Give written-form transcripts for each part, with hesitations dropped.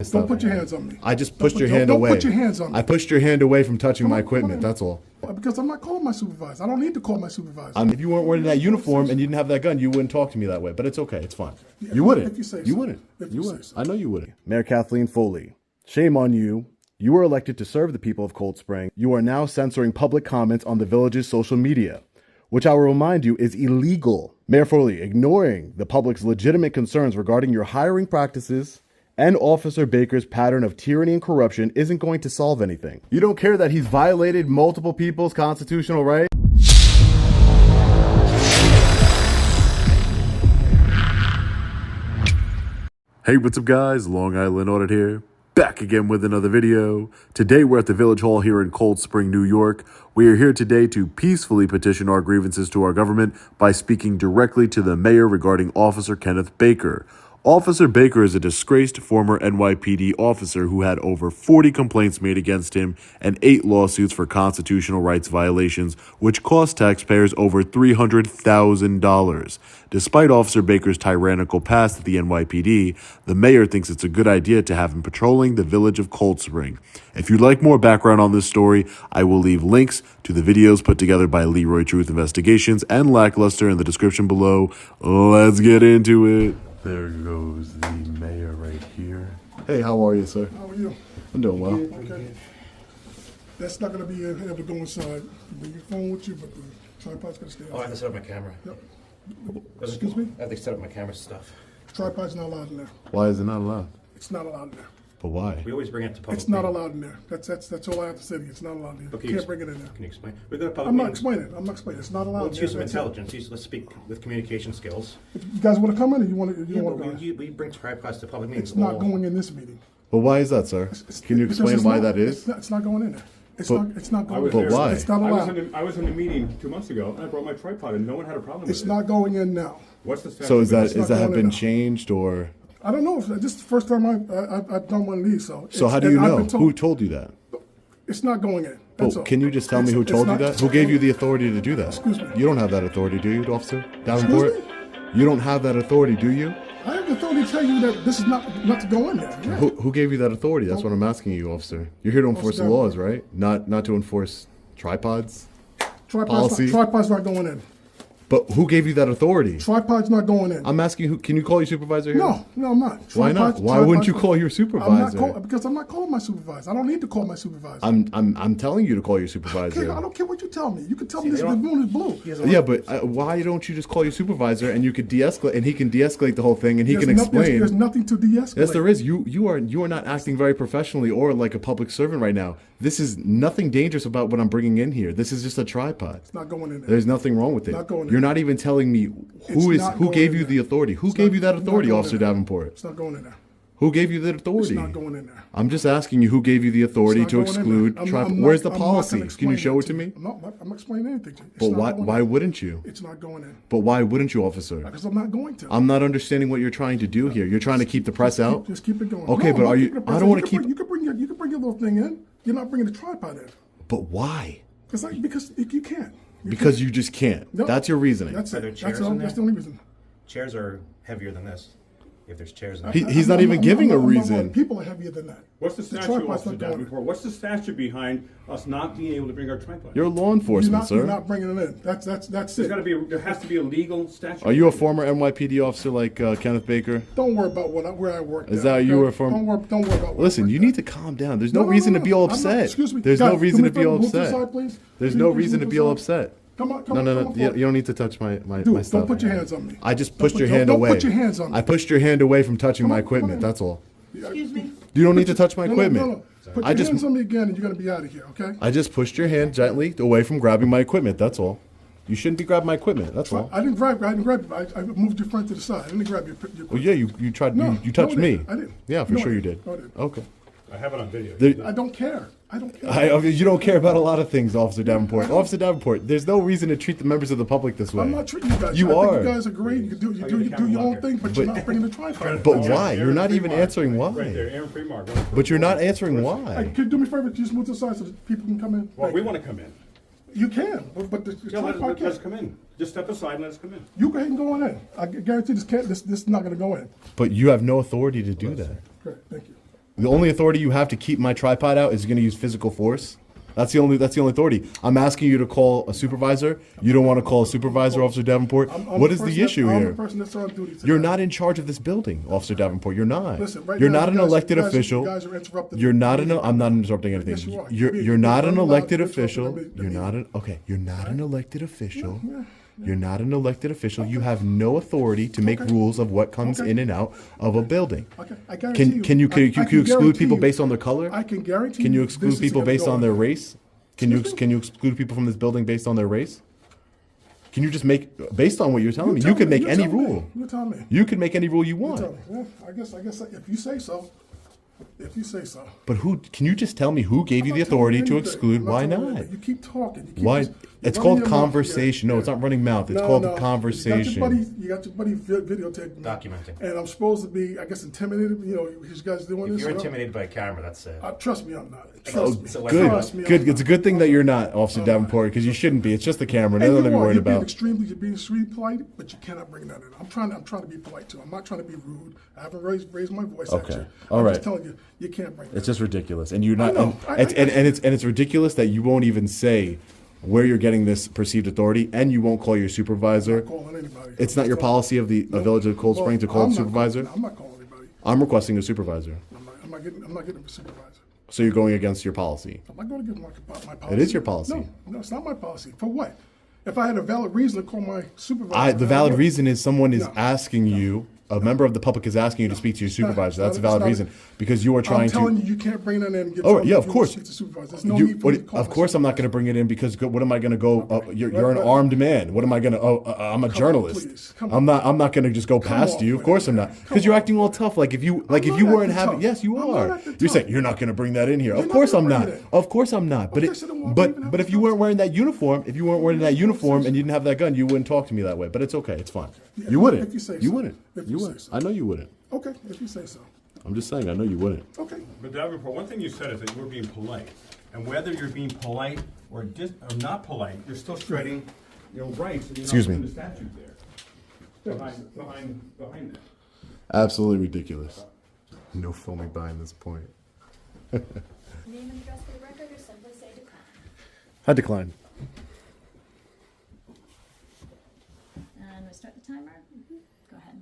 stuff. Don't put your hands on me. I just pushed your hand away. Don't put your hands on me. I pushed your hand away from touching my equipment. That's all. Because I'm not calling my supervisor. I don't need to call my supervisor. If you weren't wearing that uniform and you didn't have that gun, you wouldn't talk to me that way. But it's okay. It's fine. Yeah, you wouldn't. If you say you so. wouldn't. If You you wouldn't. say so. I know you wouldn't. Mayor Kathleen Foley, shame on you. You were elected to serve the people of Cold Spring. You are now censoring public comments on the village's social media, which I will remind you is illegal. Mayor Foley, ignoring the public's legitimate concerns regarding your hiring practices and Officer Baker's pattern of tyranny and corruption isn't going to solve anything. You don't care that he's violated multiple people's constitutional rights? Hey, what's up guys? Long Island Audit here. Back again with another video. Today we're at the Village Hall here in Cold Spring, New York. We are here today to peacefully petition our grievances to our government by speaking directly to the mayor regarding Officer Kenneth Baker. Officer Baker is a disgraced former NYPD officer who had over 40 complaints made against him and 8 lawsuits for constitutional rights violations, which cost taxpayers over $300,000. Despite Officer Baker's tyrannical past at the NYPD, the mayor thinks it's a good idea to have him patrolling the village of Cold Spring. If you'd like more background on this story, I will leave links to the videos put together by Leroy Truth Investigations and Lackluster in the description below. Let's get into it. There goes the mayor right here. Hey, how are you, sir? How are you? I'm doing well. Okay. That's not going to be able to go inside. Bring your phone with you, but the tripod's going to stay outside. Oh, I have to set up my camera. Yep. Excuse me? I have to set up my camera stuff. Tripod's not allowed in there. Why is it not allowed? It's not allowed in there. But why? We always bring it to public. It's not allowed in there. That's all I have to say to you. It's not allowed in there. Okay, You can't bring it in there. Can you explain? We're going to public I'm not meetings. explaining. I'm not explaining. It's not allowed. Let's use some That's it. intelligence. Let's speak with communication skills. If you guys want to come in, or you want to? You Yeah, want but to go? we bring tripods to public meetings. It's not going in this meeting. But why is that, sir? Can you Because explain it's why not- that is? It's not going in there. It's But- not. It's not going. was But there. why? It's not allowed. I was in the meeting 2 months ago, and I brought my tripod, and no one had a problem with It's it. not going in now. What's the statute? So is not that going have been in. changed or? I don't know. This is the first time I've done one of these. So So how do and you I've know? been told Who told you that? It's not going in. That's Well, all. can you just tell me who It's told you not- that? Who gave you the authority to do that? Excuse me. You don't have that authority, do you, Officer Davenport? Excuse You don't have that authority, do you? I have the authority to tell you that this is not to go in there. Yeah. Who gave you that authority? That's what I'm asking you, Officer. You're here to enforce the laws, right? Not to enforce tripods? policy. Tripod's not going in. But who gave you that authority? Tripod's not going in. I'm asking who. Can you call your supervisor here? No, I'm not. Why not? Tripod's- Why wouldn't you tripod's- call your supervisor? Because I'm not calling my supervisor. I don't need to call my supervisor. I'm telling you to call your Okay, supervisor. I don't care what you tell me. You can tell me they the don't- moon is blue. Yeah, but why don't you just call your supervisor and you could de-escalate, and he can de-escalate the whole thing, and he can explain. There's nothing to de-escalate. Yes, there is. You are not acting very professionally or like a public servant right now. This is nothing dangerous about what I'm bringing in here. This is just a tripod. It's not going in there. There's nothing wrong with it. Not going in You're there. not even telling me It's who not going gave in you there. the authority. Who It's gave not- you that not authority, going Officer in there. Davenport? It's not going in there. Who gave you that authority? It's not going in there. I'm just asking you who gave you the authority It's to not going in exclude there. I'm tripod. not- Where's the I'm not policy? gonna Can you explain show that it to me? I'm not explaining anything to you. It's But not going why in. wouldn't you? It's not going in. But why wouldn't you, officer? Because I'm not going to. I'm not understanding what you're trying to do here. You're trying to keep the press out? Just keep it going. Okay, No, but I'm are not you? keeping the I press don't out. want to keep. You can bring your little thing in. You're not bringing the tripod in. But why? Because you can't. Because you just can't. No. That's your reasoning. That's Are there it. chairs That's in the there? only reason. Chairs are heavier than this. If there's chairs in He- there. he's not even giving a I'm not reason. worried. People are heavier than that. What's the The statute, tripod's Officer not going in. Davenport? What's the statute behind us not being able to bring our tripod? You're law enforcement, You're sir. not bringing it in. That's There's it. got to be. There has to be a legal statute. Are you a former NYPD officer like Kenneth Baker? Don't worry about where I work. Is that you were from? Don't worry about. Where Listen, I work you at. need to calm down. There's no reason to be all I'm not- upset. excuse me. There's Guys, no reason do to me be a all favor, move to the upset. side, please. There's Please, no please reason to move be the all side. upset. Come on, No. You don't need to touch my Dude, stuff. don't put your hands on me. I just Don't pushed put your your- hand don't away. put your hands on me. I pushed your hand away from touching Come my on, come equipment. on. That's all. Excuse me. You don't need to touch my equipment. No. Put I your just hands on me again, and you're gonna be out of here. Okay? I just pushed your hand gently away from grabbing my equipment. That's all. You shouldn't be grabbing my equipment. That's all. I didn't grab you. I moved your friend to the side. I didn't grab your Well, yeah, you tried. No, you touched no, I me. didn't. I didn't. Yeah, for No, sure I you didn't. did. No, I didn't. Okay. I have it on video. I don't care. I don't care. You don't care about a lot of things, Officer Davenport. Officer Davenport, there's no reason to treat the members of the public this way. I'm not treating you guys. You I are. think you guys are great. You do your own thing, but you're not bringing the tripod. But why? You're not even answering Right why. there, Aaron Fremar. But you're not answering Hey, why. could you do me a favor? Just move to the side so that people can come in. Well, Thank we you. want to come in. You can, but the Yeah, tripod let us can't. come in. Just step aside and let us come in. You go ahead and go on in. I guarantee this is not going to go in. But you have no authority to do that. Great, thank you. The only authority you have to keep my tripod out is you're going to use physical force. That's the only authority. I'm asking you to call a supervisor. You don't want to call a supervisor, Officer Davenport. What is the issue I'm here? the person that's on duty today. You're not in charge of this building, Officer Davenport. You're not. Listen, right You're now, not an you guys- elected you guys- official. you guys are interrupting You're the not meeting. I'm not interrupting anything. Yes, you are. You're not an elected You're interrupting official. the You're meeting. not an okay. You're not an elected official. Yeah. You're not an elected official. You have no authority to make rules of what comes in and out of a building. Okay, I guarantee Can you I can exclude guarantee people you- based on their color? I can guarantee Can you you exclude this is people gonna based go on their on. race? Can you exclude people from this building based on their race? Can you just make based on what you're telling me? You can make any rule. You tell me. You can make any rule you You want. tell me. Yeah, I guess if you say so. If you say so. But who? Can you just tell me who gave you I'm the not telling authority to anything. exclude? I'm not Why telling not? anything. You keep talking. You keep Why? just- It's you're called running your mouth. conversation. Yeah, No, it's yeah. not running mouth. It's No, called no. conversation. You got your buddy videotaping me. Documenting. And I'm supposed to be, I guess, intimidated. You know, you guys doing If this. you're you know? intimidated by a camera, that's it. Trust me, I'm not. Oh, Trust me. good. Trust me, Good. I'm It's a good thing that you're not, Officer Davenport, because you shouldn't be. It's just the camera. And Nothing to you be are. worried You're being about. extremely polite, but you cannot bring that in. I'm trying to be polite too. I'm not trying to be rude. I haven't raised my voice at Okay. you. All I'm right. just telling you, you can't bring that. It's just ridiculous, and you're not. know. And it's ridiculous that you won't even say where you're getting this perceived authority, and you won't call your supervisor. I'm not calling anybody. It's not your policy of the Village of Cold Spring to call I'm the not supervisor. I'm not calling anybody. I'm requesting a supervisor. I'm not getting a supervisor. So you're going against your policy. I'm not going to give my policy. It is your policy. No, it's not my policy. For what? If I had a valid reason to call my supervisor. The valid reason is someone is No. asking you. A member of the public is asking you to speak to your supervisor. That's a valid reason because you are I'm trying telling to. you, you can't bring that in and get Oh told yeah, you of to course. speak to the supervisor. There's no need for me to call Of my course, I'm not supervisor. going to bring it in because what am I going to go? You're an Right. armed man. What am I going to? I'm a journalist. please. Come I'm not. I'm not going to just go past on, you. Of man. cour't I'm not. Come Because you're on. acting all tough. Like if you not weren't acting having. tough. Yes, you I'm not are. acting You're tough. saying you're not going to bring that in here. You're Of not course gonna I'm bring not. it in. Of course I'm not. But Okay, so then why do we even have but this if you weren't conversation? wearing that uniform, if you weren't wearing that uniform and you didn't have that gun, you wouldn't talk to me that way. But it's okay. It's fine. Yeah, You wouldn't. if you say You so. wouldn't. If You you say wouldn't. so. I know you wouldn't. Okay, if you say so. I'm just saying. I know you wouldn't. Okay. But Davenport, one thing you said is that you were being polite. And whether you're being polite or not polite, you're still shredding your rights. And you're Excuse not me. putting the statute there. Behind that. Absolutely ridiculous. No filming behind this point. Name and address for the record, or simply say decline. I decline. And we start the timer. Go ahead.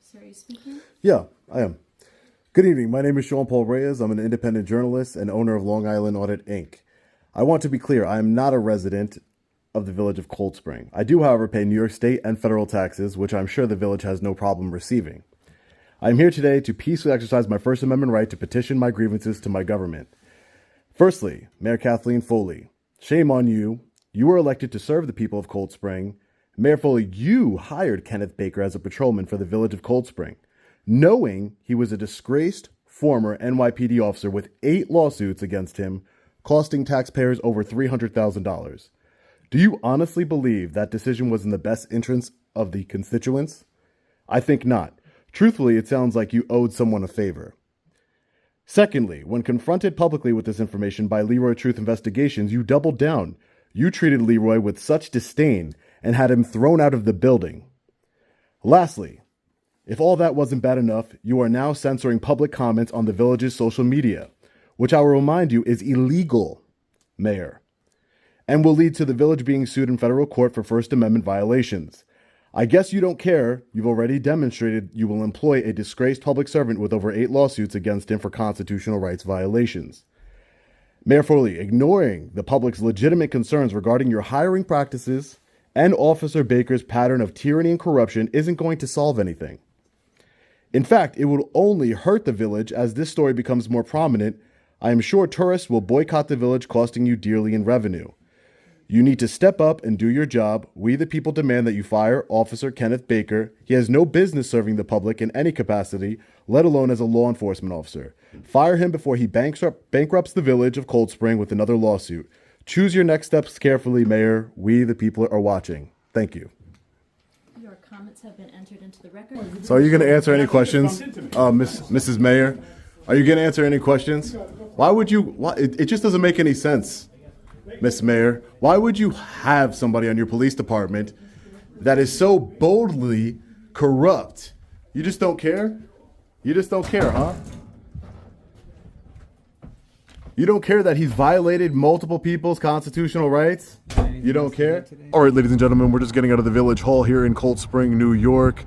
Sir, are you speaking? Yeah, I am. Good evening. My name is Sean Paul Reyes. I'm an independent journalist and owner of Long Island Audit, Inc. I want to be clear, I am not a resident of the village of Cold Spring. I do, however, pay New York state and federal taxes, which I'm sure the village has no problem receiving. I am here today to peacefully exercise my First Amendment right to petition my grievances to my government. Firstly, Mayor KATHLEEN Foley, shame on you. You were elected to serve the people of Cold Spring. Mayor Foley, you hired Kenneth Baker as a patrolman for the village of Cold Spring, knowing he was a disgraced former NYPD officer with 8 lawsuits against him, costing taxpayers over $300,000. Do you honestly believe that decision was in the best interest of the constituents? I think not. Truthfully, it sounds like you owed someone a favor. Secondly, when confronted publicly with this information by Leroy Truth Investigations, you doubled down. You treated Leroy with such disdain and had him thrown out of the building. Lastly, if all that wasn't bad enough, you are now censoring public comments on the village's social media, which I will remind you is illegal, Mayor, and will lead to the village being sued in federal court for First Amendment violations. I guess you don't care. You've already demonstrated you will employ a disgraced public servant with over 8 lawsuits against him for constitutional rights violations. Mayor Foley, ignoring the public's legitimate concerns regarding your hiring practices and Officer Baker's pattern of tyranny and corruption isn't going to solve anything. In fact, it will only hurt the village as this story becomes more prominent. I am sure tourists will boycott the village, costing you dearly in revenue. You need to step up and do your job. We, the people, demand that you fire Officer Kenneth Baker. He has no business serving the public in any capacity, let alone as a law enforcement officer. Fire him before he bankrupts the village of Cold Spring with another lawsuit. Choose your next steps carefully, Mayor. We, the people, are watching. Thank you. Your comments have been entered into the record. So are you going to answer any questions, Mrs. Mayor? Are you going to answer any questions? Why would you? It just doesn't make any sense, Miss Mayor. Why would you have somebody on your police department that is so boldly corrupt? You just don't care? You just don't care, huh? You don't care that he's violated multiple people's constitutional rights? You don't care? All right, ladies and gentlemen, we're just getting out of the Village Hall here in Cold Spring, New York.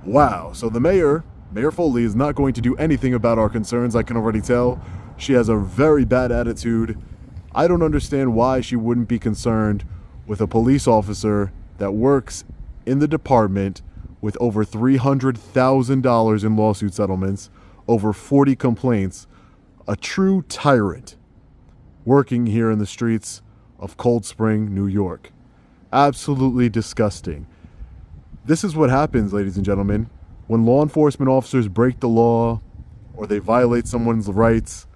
Wow. So the Mayor Foley, is not going to do anything about our concerns, I can already tell. She has a very bad attitude. I don't understand why she wouldn't be concerned with a police officer that works in the department with over $300,000 in lawsuit settlements, over 40 complaints, a true tyrant working here in the streets of Cold Spring, New York. Absolutely disgusting. This is what happens, ladies and gentlemen, when law enforcement officers break the law or they violate someone's rights.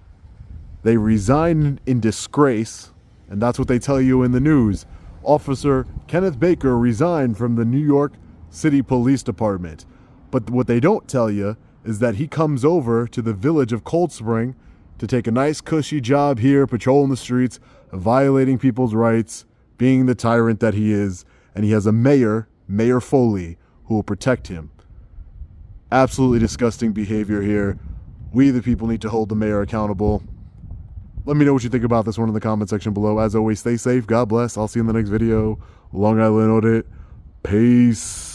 They resign in disgrace, and that's what they tell you in the news. Officer Kenneth Baker resigned from the New York City Police Department. But what they don't tell you is that he comes over to the village of Cold Spring to take a nice cushy job here, patrolling the streets, violating people's rights, being the tyrant that he is, and he has a mayor, Mayor Foley, who will protect him. Absolutely disgusting behavior here. We, the people, need to hold the mayor accountable. Let me know what you think about this one in the comment section below. As always, stay safe. God bless. I'll see you in the next video. Long Island Audit. Peace.